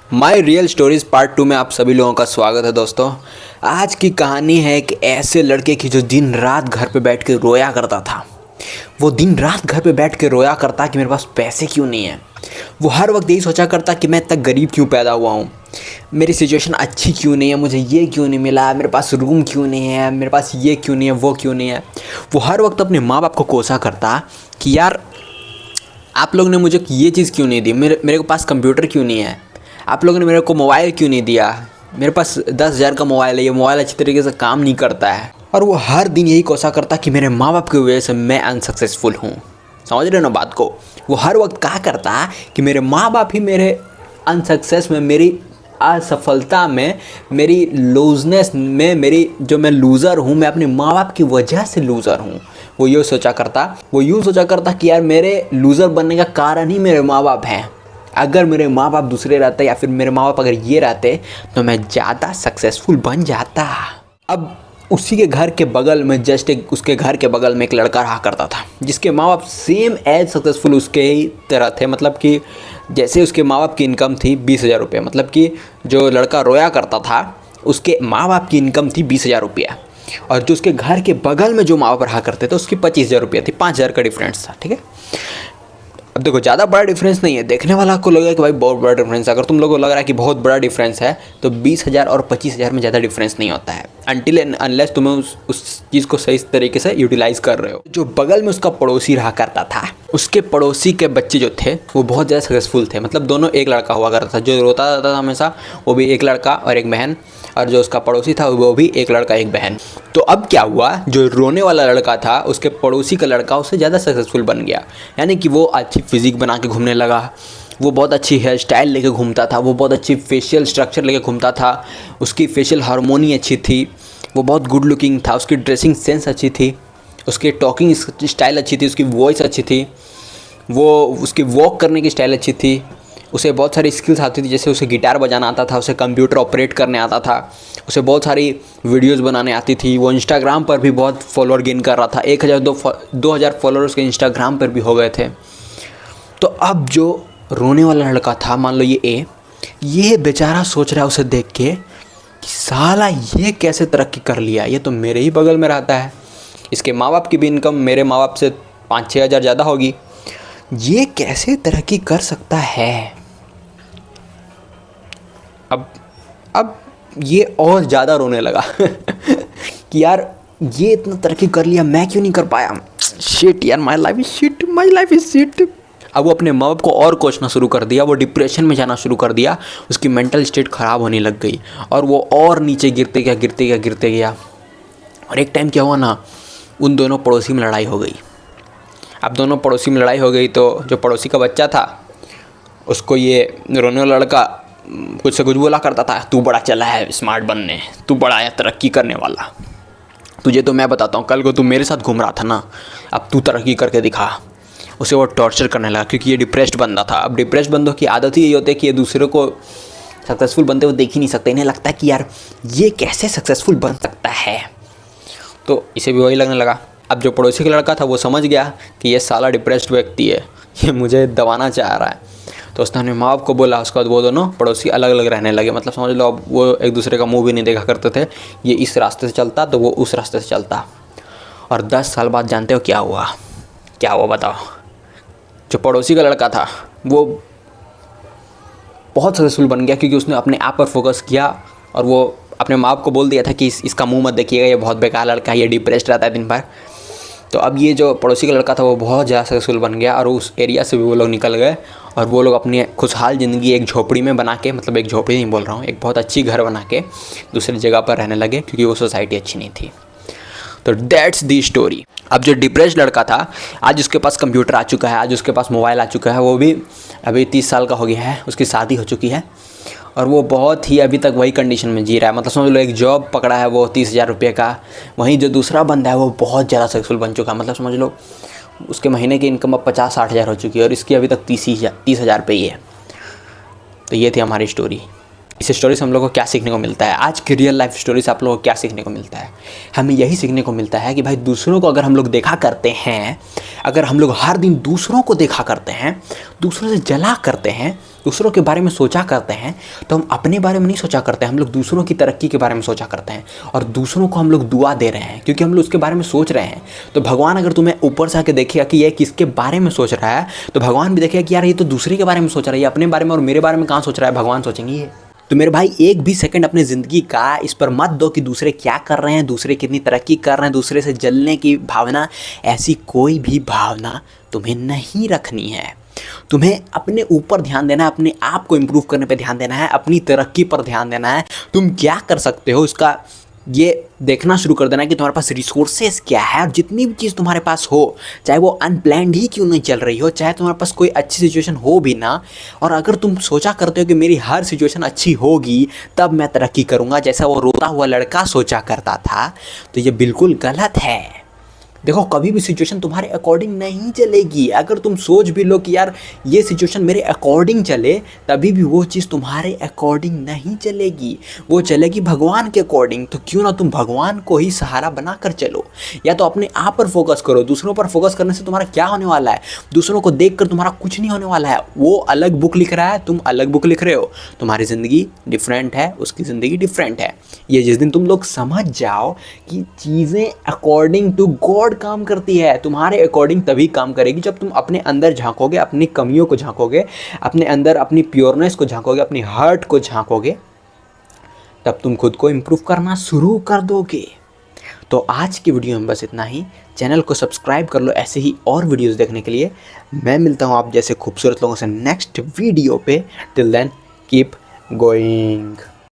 My real stories part 2 में आप सभी लोगों का स्वागत है दोस्तों। आज की कहानी है एक ऐसे लड़के की जो दिन रात घर पे बैठ के रोया करता था। वो दिन रात घर पे बैठ के रोया करता कि मेरे पास पैसे क्यों नहीं है। वो हर वक्त यही सोचा करता कि मैं इतना गरीब क्यों पैदा हुआ हूँ, मेरी सिचुएशन अच्छी क्यों नहीं है, मुझे ये क्यों नहीं मिला, मेरे पास रूम क्यों नहीं है, मेरे पास ये क्यों नहीं है, वो क्यों नहीं है। वो हर वक्त अपने माँ बाप को कोसा करता कि यार आप लोग ने मुझे ये चीज़ क्यों नहीं दी, मेरे पास कंप्यूटर क्यों नहीं है, आप लोगों ने मेरे को मोबाइल क्यों नहीं दिया, मेरे पास 10,000 का मोबाइल है, ये मोबाइल अच्छी तरीके से काम नहीं करता है। और वो हर दिन यही कोसा करता कि मेरे माँ बाप की वजह से मैं अनसक्सेसफुल हूँ। समझ रहे हो ना बात को। वो हर वक्त कहा करता कि मेरे माँ बाप ही मेरे अनसक्सेस में, मेरी असफलता में, मेरी लूजनेस में, मेरी जो मैं लूज़र हूँ, मैं अपने माँ बाप की वजह से लूज़र हूँ। वो यूँ सोचा करता कि यार मेरे लूज़र बनने का कारण ही मेरे माँ बाप हैं। अगर मेरे माँ बाप दूसरे रहते या फिर मेरे माँ बाप अगर ये रहते तो मैं ज़्यादा सक्सेसफुल बन जाता। अब उसी के घर के बगल में उसके घर के बगल में एक लड़का रहा करता था जिसके माँ बाप सेम एज सक्सेसफुल उसके ही तरह थे। मतलब कि जैसे उसके माँ बाप की इनकम थी 20,000 रुपये, मतलब कि जो लड़का रोया करता था उसके माँ बाप की इनकम थी 20,000 रुपया, और जो उसके घर के बगल में जो माँ बाप रहा करते थे उसकी 25,000 रुपया थी। 5,000 का डिफरेंस था। ठीक है, अब देखो ज़्यादा बड़ा डिफरेंस नहीं है, देखने वाला को लगेगा कि भाई बहुत बड़ा डिफरेंस है। अगर तुम लोगों को लग रहा है कि बहुत बड़ा डिफरेंस है तो 20,000 और 25,000 में ज़्यादा डिफरेंस नहीं होता है, अनटिल एंड अनलेस तुम्हें उस चीज़ को सही तरीके से यूटिलाइज़ कर रहे हो। जो बगल में उसका पड़ोसी रहा करता था, उसके पड़ोसी के बच्चे जो थे वो बहुत ज़्यादा सक्सेसफुल थे। मतलब दोनों एक लड़का हुआ करता था, जो रोता रहता था हमेशा वो भी एक लड़का और एक बहन, और जो उसका पड़ोसी था वो भी एक लड़का एक बहन। तो अब क्या हुआ, जो रोने वाला लड़का था उसके पड़ोसी का लड़का उससे ज़्यादा सक्सेसफुल बन गया। यानी कि वो अच्छी फिजिक बना के घूमने लगा, वो बहुत अच्छी हेयर स्टाइल लेके घूमता था, वो बहुत अच्छी फेशियल स्ट्रक्चर लेके घूमता था, उसकी फेशियल हार्मोनी अच्छी थी, वो बहुत गुड लुकिंग था, उसकी ड्रेसिंग सेंस अच्छी थी, उसकी टॉकिंग स्टाइल अच्छी थी, उसकी वॉइस अच्छी थी, वो उसकी वॉक करने की स्टाइल अच्छी थी, उसे बहुत सारी स्किल्स आती थी। जैसे उसे गिटार बजाना आता था, उसे कंप्यूटर ऑपरेट करने आता था, उसे बहुत सारी वीडियोस बनाने आती थी। वो इंस्टाग्राम पर भी बहुत फॉलोअर गेन कर रहा था, 2,000 फॉलोअर उसके इंस्टाग्राम पर भी हो गए थे। तो अब जो रोने वाला लड़का था, मान लो ये बेचारा सोच रहा है उसे देख के कि साला ये कैसे तरक्की कर लिया, ये तो मेरे ही बगल में रहता है, इसके माँ बाप की भी इनकम मेरे माँ बाप से 5-6 हज़ार ज़्यादा होगी, ये कैसे तरक्की कर सकता है। अब ये और ज़्यादा रोने लगा कि यार ये इतना तरक्की कर लिया, मैं क्यों नहीं कर पाया, शिट यार, माई लाइफ इज शिट। अब वो अपने माँ बाप को और कोसना शुरू कर दिया, वो डिप्रेशन में जाना शुरू कर दिया, उसकी मेंटल स्टेट ख़राब होने लग गई और वो और नीचे गिरते गया। और एक टाइम क्या हुआ ना, उन दोनों पड़ोसी में लड़ाई हो गई। अब दोनों पड़ोसी में लड़ाई हो गई तो जो पड़ोसी का बच्चा था उसको ये रोने वाला लड़का कुछ से कुछ बोला करता था, तू बड़ा चला है स्मार्ट बनने, तू बड़ा है तरक्की करने वाला, तुझे तो मैं बताता हूँ, कल को तू मेरे साथ घूम रहा था ना, अब तू तरक्की करके दिखा। उसे वो टॉर्चर करने लगा क्योंकि ये डिप्रेस्ड बंदा था। अब डिप्रेस्ड बंदों की आदत ही यही होती है कि ये दूसरे को सक्सेसफुल बनते हुए देख ही नहीं सकते, इन्हें लगता है कि यार ये कैसे सक्सेसफुल बन सकता है, तो इसे भी वही लगने लगा। अब जो पड़ोसी का लड़का था वो समझ गया कि ये साला डिप्रेस्ड व्यक्ति है, ये मुझे दबाना चाह रहा है, तो उसने अपने माँ बाप को बोला। उसके बाद वो दोनों पड़ोसी अलग अलग रहने लगे। मतलब समझ लो अब वो एक दूसरे का मुंह भी नहीं देखा करते थे, ये इस रास्ते से चलता तो वो उस रास्ते से चलता। और 10 साल बाद जानते हो क्या हुआ बताओ। जो पड़ोसी का लड़का था वो बहुत सक्सेसफुल बन गया क्योंकि उसने अपने आप पर फोकस किया और वो अपने माँ बाप को बोल दिया था कि इसका मुंह मत देखिएगा, ये बहुत बेकार लड़का है, ये डिप्रेस्ड रहता है दिन भर। तो अब ये जो पड़ोसी का लड़का था वो बहुत ज़्यादा सक्सेसफुल बन गया और उस एरिया से भी वो लोग निकल गए और वो लोग अपनी खुशहाल ज़िंदगी एक झोपड़ी में बना के, मतलब एक झोपड़ी नहीं बोल रहा हूँ, एक बहुत अच्छी घर बना के दूसरी जगह पर रहने लगे क्योंकि वो सोसाइटी अच्छी नहीं थी। तो दैट्स दी स्टोरी। अब जो डिप्रेस्ड लड़का था आज उसके पास कंप्यूटर आ चुका है, आज उसके पास मोबाइल आ चुका है, वो भी अभी 30 साल का हो गया है, उसकी शादी हो चुकी है और वो बहुत ही अभी तक वही कंडीशन में जी रहा है। मतलब समझ लो एक जॉब पकड़ा है वो 30,000 रुपये का, वहीं जो दूसरा बंदा है वो बहुत ज़्यादा सक्सेसफुल बन चुका है। मतलब समझ लो उसके महीने की इनकम अब 50-60 हज़ार हो चुकी है और इसकी अभी तक 30,000 पे ही है। तो ये थी हमारी स्टोरी। इस स्टोरी से हम लोग को क्या सीखने को मिलता है, आज की रियल लाइफ स्टोरी से आप लोगों को क्या सीखने को मिलता है? हमें यही सीखने को मिलता है कि भाई दूसरों को अगर हम लोग देखा करते हैं, अगर हम लोग हर दिन दूसरों को देखा करते हैं, दूसरों से जला करते हैं, दूसरों के बारे में सोचा करते हैं तो हम अपने बारे में नहीं सोचा करते हैं, हम लोग दूसरों की तरक्की के बारे में सोचा करते हैं और दूसरों को हम लोग दुआ दे रहे हैं क्योंकि हम लोग उसके बारे में सोच रहे हैं। तो भगवान अगर तुम्हें ऊपर से आके देखेगा कि ये किसके बारे में सोच रहा है तो भगवान भी देखेगा कि यार ये तो दूसरे के बारे में सोच रहा है, ये अपने बारे में और मेरे बारे में कहाँ सोच रहा है, भगवान सोचेंगे ये। तो मेरे भाई एक भी सेकंड अपनी ज़िंदगी का इस पर मत दो कि दूसरे क्या कर रहे हैं, दूसरे कितनी तरक्की कर रहे हैं, दूसरे से जलने की भावना, ऐसी कोई भी भावना तुम्हें नहीं रखनी है। तुम्हें अपने ऊपर ध्यान देना है, अपने आप को इम्प्रूव करने पे ध्यान देना है, अपनी तरक्की पर ध्यान देना है। तुम क्या कर सकते हो इसका ये देखना शुरू कर देना है कि तुम्हारे पास रिसोर्सेज क्या है और जितनी भी चीज़ तुम्हारे पास हो, चाहे वो अनप्लैन्ड ही क्यों नहीं चल रही हो, चाहे तुम्हारे पास कोई अच्छी सिचुएशन हो भी ना, और अगर तुम सोचा करते हो कि मेरी हर सिचुएशन अच्छी होगी तब मैं तरक्की करूँगा, जैसा वो रोता हुआ लड़का सोचा करता था, तो ये बिल्कुल गलत है। देखो कभी भी सिचुएशन तुम्हारे अकॉर्डिंग नहीं चलेगी। अगर तुम सोच भी लो कि यार ये सिचुएशन मेरे अकॉर्डिंग चले, तभी भी वो चीज़ तुम्हारे अकॉर्डिंग नहीं चलेगी, वो चलेगी भगवान के अकॉर्डिंग। तो क्यों ना तुम भगवान को ही सहारा बनाकर चलो, या तो अपने आप पर फोकस करो। दूसरों पर फोकस करने से तुम्हारा क्या होने वाला है, दूसरों को देख कर तुम्हारा कुछ नहीं होने वाला है। वो अलग बुक लिख रहा है, तुम अलग बुक लिख रहे हो, तुम्हारी ज़िंदगी डिफरेंट है, उसकी ज़िंदगी डिफरेंट है। ये जिस दिन तुम लोग समझ जाओ कि चीज़ें अकॉर्डिंग टू गॉड काम करती है, तुम्हारे अकॉर्डिंग तभी काम करेगी जब तुम अपने अंदर झांकोगे, अपनी कमियों को झांकोगे, अपने अंदर अपनी प्योरनेस को झांकोगे, अपनी हार्ट को झांकोगे, तब तुम खुद को इम्प्रूव करना शुरू कर दोगे। तो आज की वीडियो में बस इतना ही। चैनल को सब्सक्राइब कर लो ऐसे ही और वीडियोस देखने के लिए। मैं मिलता हूँ आप जैसे खूबसूरत लोगों से नेक्स्ट वीडियो पे। Till then keep going.